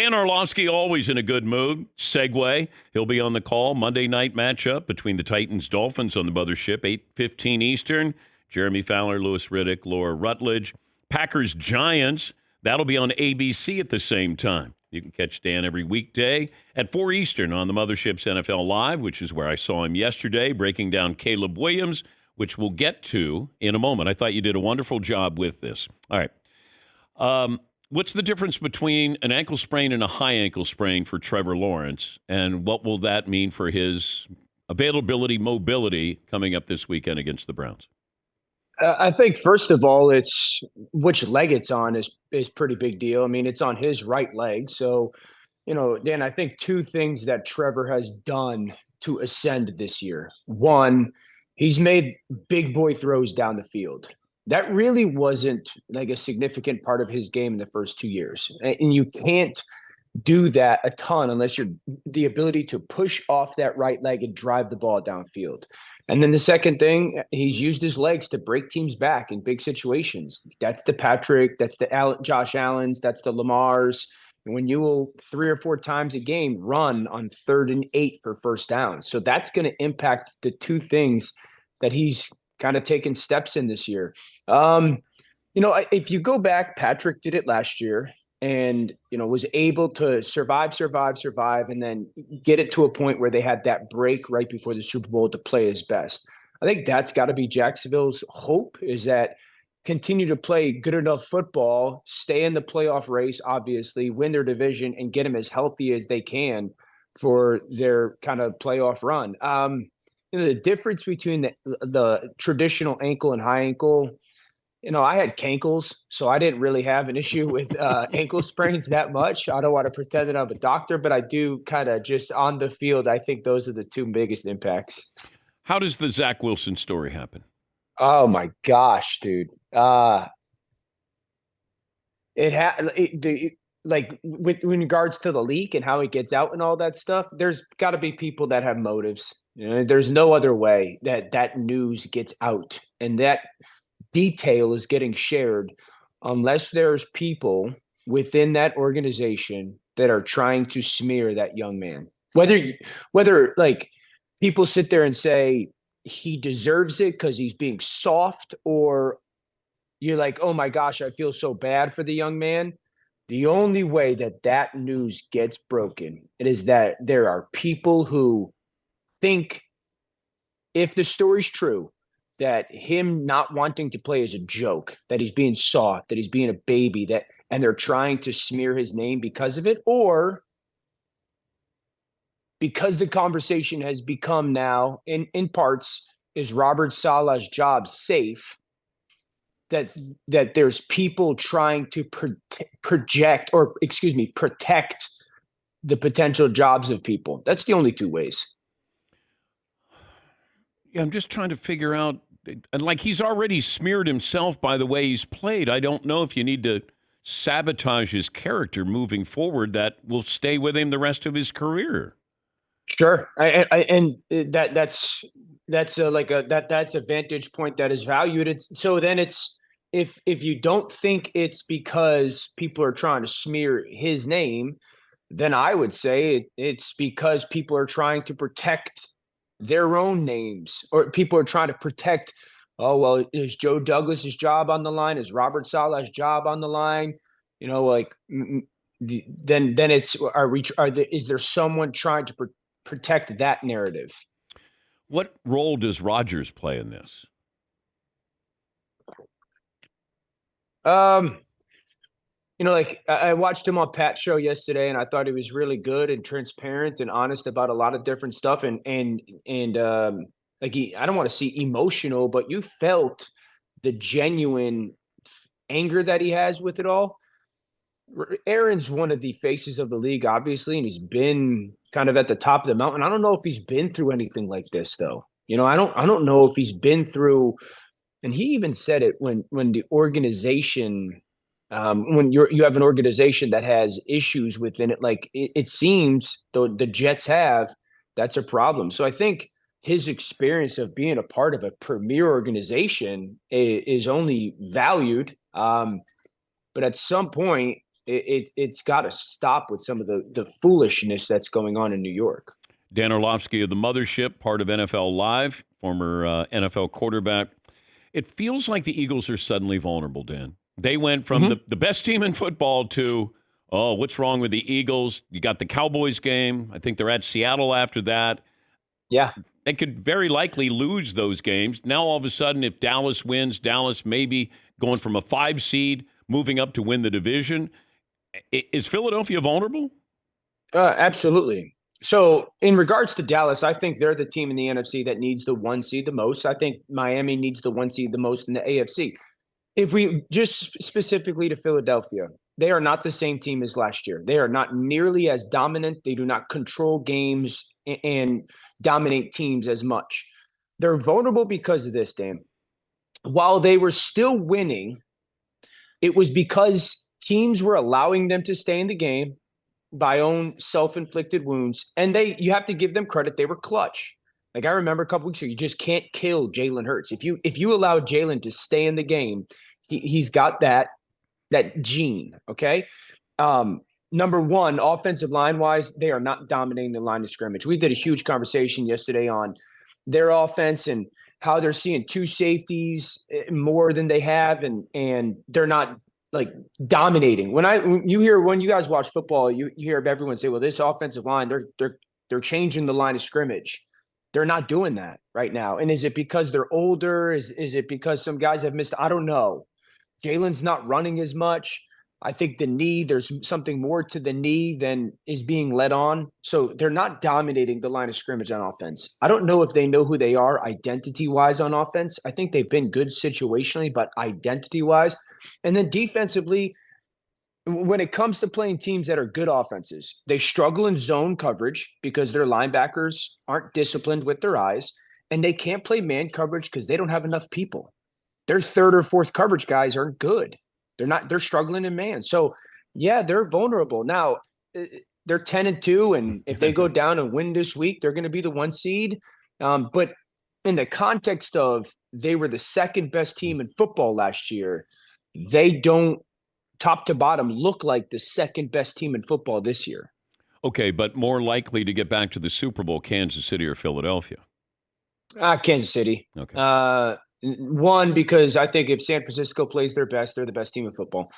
Dan Orlovsky, always in a good mood. Segue. He'll be on the call. Monday night matchup between the Titans-Dolphins on the mothership, 8:15 Eastern. Jeremy Fowler, Lewis Riddick, Laura Rutledge. Packers-Giants, that'll be on ABC at the same time. You can catch Dan every weekday at 4 Eastern on the mothership's NFL Live, which is where I saw him yesterday, breaking down Caleb Williams, which we'll get to in a moment. I thought you did a wonderful job with this. All right. What's the difference between an ankle sprain and a high ankle sprain for Trevor Lawrence, and what will that mean for his availability, mobility coming up this weekend against the Browns? I think, first of all, it's which leg it's on is pretty big deal. I mean, it's on his right leg. So, Dan, I think two things that Trevor has done to ascend this year. One, he's made big boy throws down the field. That really wasn't like a significant part of his game in the first 2 years. And you can't do that a ton unless you're the ability to push off that right leg and drive the ball downfield. And then the second thing, he's used his legs to break teams back in big situations. That's the Patrick, that's the Josh Allens, that's the Lamars. And when you will 3 or 4 times a game run on 3rd and 8 for first down. So that's going to impact the two things that he's kind of taken steps in this year. If you go back, Patrick did it last year and, was able to survive, and then get it to a point where they had that break right before the Super Bowl to play his best. I think that's got to be Jacksonville's hope, is that continue to play good enough football, stay in the playoff race, obviously, win their division, and get them as healthy as they can for their kind of playoff run. The difference between the traditional ankle and high ankle, I had cankles, so I didn't really have an issue with ankle sprains that much. I don't want to pretend that I'm a doctor, but I do kind of just on the field, I think those are the two biggest impacts. How does the Zach Wilson story happen? Oh my gosh, dude. With in regards to the leak and how it gets out and all that stuff, there's got to be people that have motives. There's no other way that news gets out and that detail is getting shared unless there's people within that organization that are trying to smear that young man. Whether like people sit there and say he deserves it because he's being soft, or you're like, oh my gosh, I feel so bad for the young man. The only way that news gets broken, it is that there are people who think, if the story's true, that him not wanting to play is a joke, that he's being soft, that he's being a baby, and they're trying to smear his name because of it, or because the conversation has become now, in parts, is Robert Saleh's job safe, that there's people trying to protect the potential jobs of people. That's the only two ways. Yeah, I'm just trying to figure out, and like he's already smeared himself by the way he's played. I don't know if you need to sabotage his character moving forward that will stay with him the rest of his career. Sure, that's a vantage point that is valued. So then it's if you don't think it's because people are trying to smear his name, then I would say it's because people are trying to protect their own names, or people are trying to protect. Oh well, is Joe Douglas's job on the line? Is Robert Saleh's job on the line? Then it's is there someone trying to protect that narrative? What role does Rodgers play in this? I watched him on Pat's show yesterday, and I thought he was really good and transparent and honest about a lot of different stuff. I don't want to say emotional, but you felt the genuine anger that he has with it all. Aaron's one of the faces of the league, obviously, and he's been kind of at the top of the mountain. I don't know if he's been through anything like this, though. I don't know if he's been through. And he even said it when the organization, when you have an organization that has issues within it, like it seems the Jets have, that's a problem. So I think his experience of being a part of a premier organization is only valued. But at some point, It's got to stop with some of the foolishness that's going on in New York. Dan Orlovsky of the Mothership, part of NFL Live, former NFL quarterback. It feels like the Eagles are suddenly vulnerable, Dan. They went from the best team in football to, oh, what's wrong with the Eagles? You got the Cowboys game. I think they're at Seattle after that. Yeah. They could very likely lose those games. Now, all of a sudden, if Dallas wins, Dallas maybe going from a 5 seed, moving up to win the division. Is Philadelphia vulnerable? Absolutely. So in regards to Dallas, I think they're the team in the NFC that needs the 1 seed the most. I think Miami needs the 1 seed the most in the AFC. If we just specifically to Philadelphia, they are not the same team as last year. They are not nearly as dominant. They do not control games and dominate teams as much. They're vulnerable because of this, Dan. While they were still winning, it was because teams were allowing them to stay in the game by own self-inflicted wounds. And you have to give them credit. They were clutch. Like I remember a couple weeks ago, you just can't kill Jalen Hurts. If you allow Jalen to stay in the game, he's got that gene. Okay. Number one, offensive line wise, they are not dominating the line of scrimmage. We did a huge conversation yesterday on their offense and how they're seeing 2 safeties more than they have, and they're not like dominating. When you guys watch football, you hear everyone say, well, this offensive line, they're changing the line of scrimmage. They're not doing that right now. And is it because they're older? Is it because some guys have missed? I don't know. Jalen's not running as much. I think there's something more to the knee than is being led on. So they're not dominating the line of scrimmage on offense. I don't know if they know who they are identity-wise on offense. I think they've been good situationally, but identity-wise. And then defensively, when it comes to playing teams that are good offenses, they struggle in zone coverage because their linebackers aren't disciplined with their eyes, and they can't play man coverage because they don't have enough people. Their 3rd or 4th coverage guys aren't good. They're struggling in man. So yeah, they're vulnerable. Now they're 10-2. And if they go down and win this week, they're going to be the 1 seed. But in the context of they were the 2nd best team in football last year, they don't top to bottom look like the 2nd best team in football this year. Okay. But more likely to get back to the Super Bowl, Kansas City or Philadelphia? Kansas City. Okay. One, because I think if San Francisco plays their best, they're the best team in football.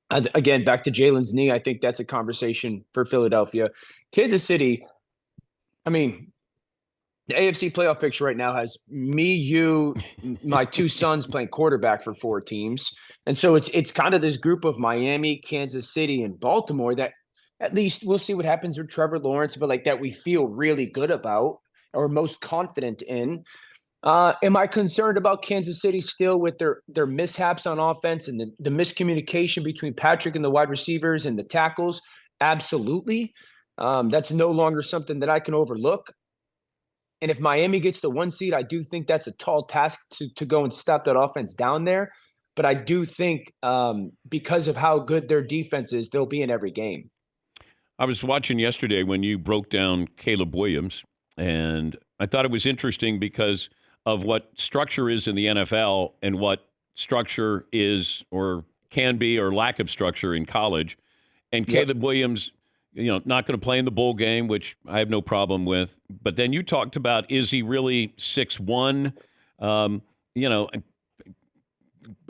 Again, back to Jalen's knee, I think that's a conversation for Philadelphia. Kansas City, I mean, the AFC playoff picture right now has me, you, my 2 sons playing quarterback for 4 teams. And so it's kind of this group of Miami, Kansas City, and Baltimore that at least we'll see what happens with Trevor Lawrence, but like that we feel really good about or most confident in. Am I concerned about Kansas City still with their mishaps on offense and the miscommunication between Patrick and the wide receivers and the tackles? Absolutely. That's no longer something that I can overlook. And if Miami gets the 1 seed, I do think that's a tall task to go and stop that offense down there. But I do think because of how good their defense is, they'll be in every game. I was watching yesterday when you broke down Caleb Williams, and I thought it was interesting because of what structure is in the NFL and what structure is or can be or lack of structure in college. And Caleb Williams, not going to play in the bowl game, which I have no problem with. But then you talked about, is he really 6'1"?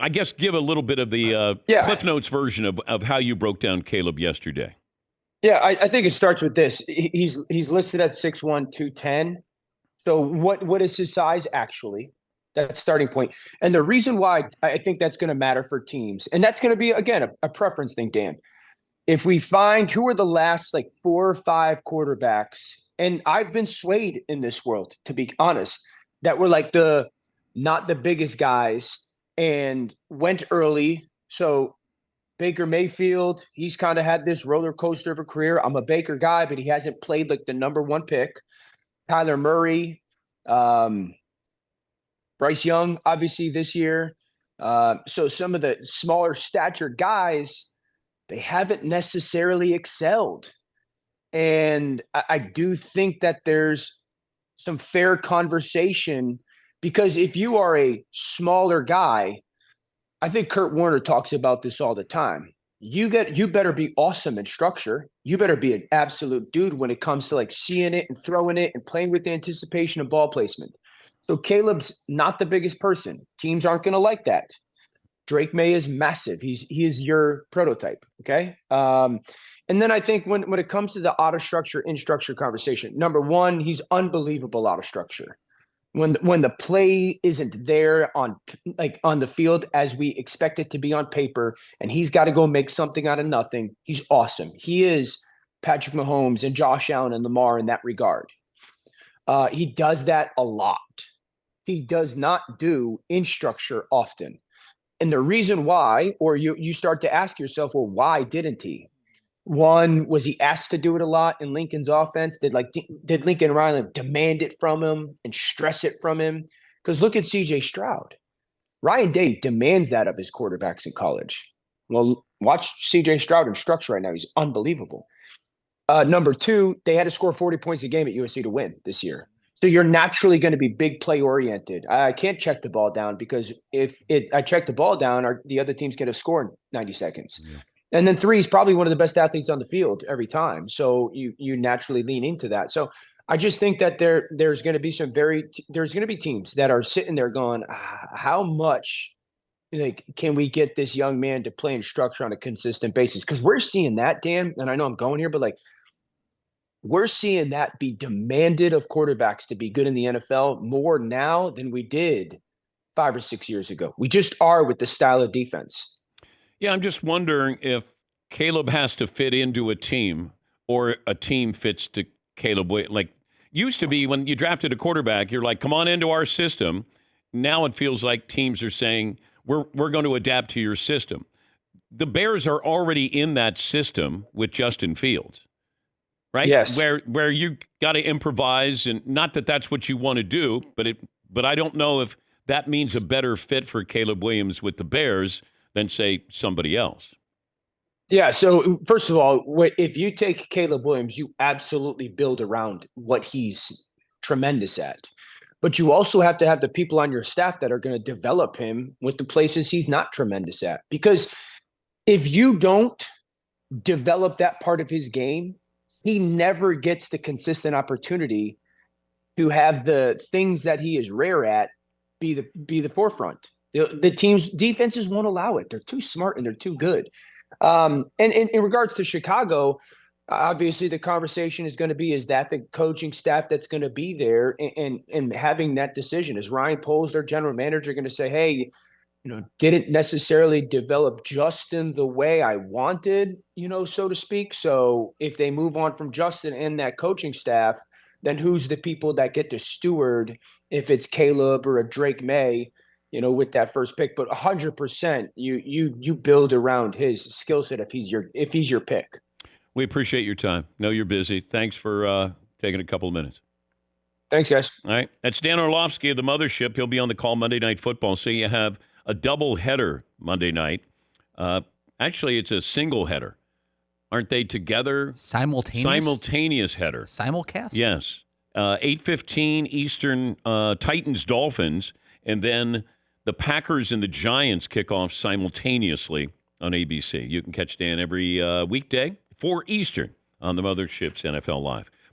I guess give a little bit of the Cliff Notes version of how you broke down Caleb yesterday. Yeah, I think it starts with this. He's listed at 6'1", 210. So what is his size actually? That's starting point. And the reason why I think that's going to matter for teams, and that's going to be, again, a preference thing, Dan. If we find who are the last 4 or 5 quarterbacks, and I've been swayed in this world, to be honest, that were not the biggest guys and went early. So Baker Mayfield, he's kind of had this roller coaster of a career. I'm a Baker guy, but he hasn't played the number 1 pick. Kyler Murray, Bryce Young, obviously this year. So some of the smaller stature guys, they haven't necessarily excelled. And I do think that there's some fair conversation because if you are a smaller guy, I think Kurt Warner talks about this all the time. you better be awesome in structure. You better be an absolute dude when it comes to like seeing it and throwing it and playing with the anticipation of ball placement. So Caleb's not the biggest person. Teams aren't going to like that. Drake May is massive. He is your prototype. Okay. And then I think when it comes to the out of structure, in structure conversation, number one, he's unbelievable out of structure. When the play isn't there on the field as we expect it to be on paper, and he's got to go make something out of nothing, he's awesome. He is Patrick Mahomes and Josh Allen and Lamar in that regard. He does that a lot. He does not do in structure often. And the reason why, or you start to ask yourself, well, why didn't he? One, was he asked to do it a lot in Lincoln's offense? Did Lincoln Riley demand it from him and stress it from him? Because look at C.J. Stroud. Ryan Day demands that of his quarterbacks in college. Well, watch C.J. Stroud in structure right now. He's unbelievable. Number two, they had to score 40 points a game at USC to win this year. So you're naturally going to be big play oriented. I can't check the ball down because if I check the ball down, the other team's going to score in 90 seconds. Yeah. And then three, he's probably one of the best athletes on the field every time. So you naturally lean into that. So I just think that there's going to be there's going to be teams that are sitting there going, how much can we get this young man to play in structure on a consistent basis? Because we're seeing that, Dan, and I know I'm going here, but we're seeing that be demanded of quarterbacks to be good in the NFL more now than we did 5 or 6 years ago. We just are with the style of defense. Yeah, I'm just wondering if Caleb has to fit into a team or a team fits to Caleb. Like, used to be when you drafted a quarterback, you're like, come on into our system. Now it feels like teams are saying, we're going to adapt to your system. The Bears are already in that system with Justin Fields, right? Yes. Where you got to improvise, and not that that's what you want to do, but I don't know if that means a better fit for Caleb Williams with the Bears than, say, somebody else. Yeah, so first of all, if you take Caleb Williams, you absolutely build around what he's tremendous at. But you also have to have the people on your staff that are going to develop him with the places he's not tremendous at. Because if you don't develop that part of his game, he never gets the consistent opportunity to have the things that he is rare at be the forefront. The team's defenses won't allow it. They're too smart and they're too good. And in regards to Chicago, obviously the conversation is going to be, is that the coaching staff that's going to be there and having that decision? Is Ryan Poles, their general manager, going to say, hey, didn't necessarily develop Justin the way I wanted, so to speak. So if they move on from Justin and that coaching staff, then who's the people that get to steward if it's Caleb or a Drake May, with that first pick? But 100%, you build around his skill set if he's your pick. We appreciate your time. Know you're busy. Thanks for taking a couple of minutes. Thanks, guys. All right. That's Dan Orlovsky of the Mothership. He'll be on the call Monday Night Football. So you have a double header Monday night. Actually, it's a single header. Aren't they together? Simultaneous header. Simulcast? Yes. 8:15 Eastern, Titans-Dolphins. And then the Packers and the Giants kick off simultaneously on ABC. You can catch Dan every weekday, 4 Eastern, on the Mothership's NFL Live.